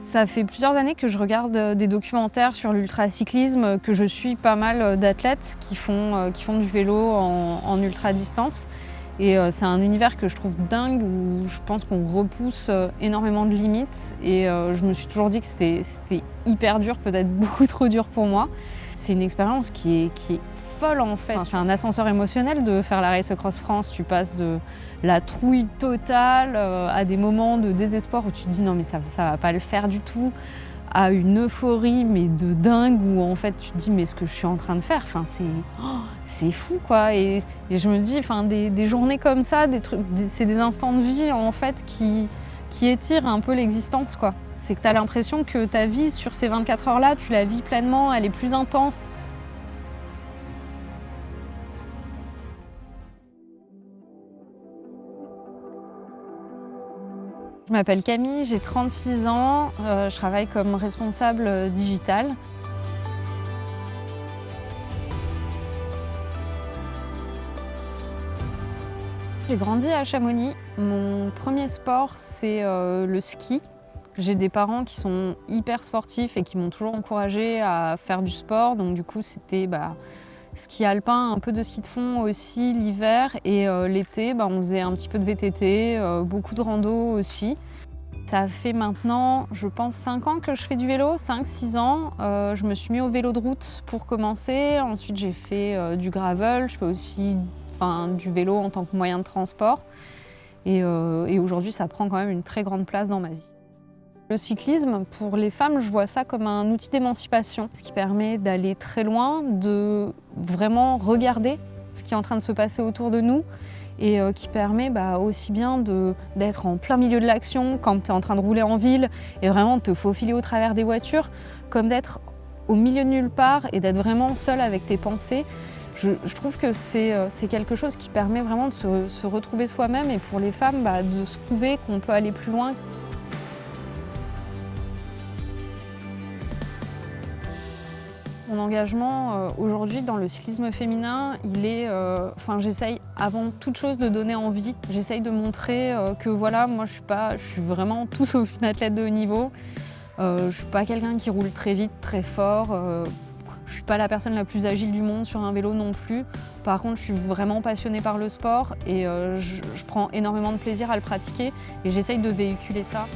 Ça fait plusieurs années que je regarde des documentaires sur l'ultracyclisme, que je suis pas mal d'athlètes qui font du vélo en ultra-distance. Et c'est un univers que je trouve dingue, où je pense qu'on repousse énormément de limites. Et je me suis toujours dit que c'était hyper dur, peut-être beaucoup trop dur pour moi. C'est une expérience qui est folle en fait. Enfin, c'est un ascenseur émotionnel de faire la Race Across France. Tu passes de la trouille totale à des moments de désespoir où tu te dis non mais ça va pas le faire du tout, à une euphorie mais de dingue où en fait tu te dis mais ce que je suis en train de faire, enfin, c'est fou quoi. Et je me dis enfin, des journées comme ça, c'est des instants de vie en fait qui étirent un peu l'existence quoi. C'est que tu as l'impression que ta vie sur ces 24 heures là, tu la vis pleinement, elle est plus intense. Je m'appelle Camille, j'ai 36 ans, je travaille comme responsable digital. J'ai grandi à Chamonix. Mon premier sport, c'est le ski. J'ai des parents qui sont hyper sportifs et qui m'ont toujours encouragée à faire du sport. Donc du coup, c'était ski alpin, un peu de ski de fond aussi l'hiver. Et l'été, on faisait un petit peu de VTT, beaucoup de rando aussi. Ça fait maintenant, je pense, 5 ans que je fais du vélo, 5-6 ans. Je me suis mis au vélo de route pour commencer. Ensuite, j'ai fait du gravel. Je fais aussi du vélo en tant que moyen de transport. Et aujourd'hui, ça prend quand même une très grande place dans ma vie. Le cyclisme, pour les femmes, je vois ça comme un outil d'émancipation, ce qui permet d'aller très loin, de vraiment regarder ce qui est en train de se passer autour de nous et qui permet aussi bien d'être en plein milieu de l'action quand tu es en train de rouler en ville et vraiment de te faufiler au travers des voitures, comme d'être au milieu de nulle part et d'être vraiment seul avec tes pensées. Je trouve que c'est quelque chose qui permet vraiment de se retrouver soi-même et pour les femmes de se prouver qu'on peut aller plus loin. Mon engagement aujourd'hui dans le cyclisme féminin, il est, j'essaye avant toute chose de donner envie. J'essaye de montrer que voilà, moi je suis vraiment tout sauf une athlète de haut niveau. Je suis pas quelqu'un qui roule très vite, très fort. Je suis pas la personne la plus agile du monde sur un vélo non plus. Par contre, je suis vraiment passionnée par le sport et je prends énormément de plaisir à le pratiquer et j'essaye de véhiculer ça.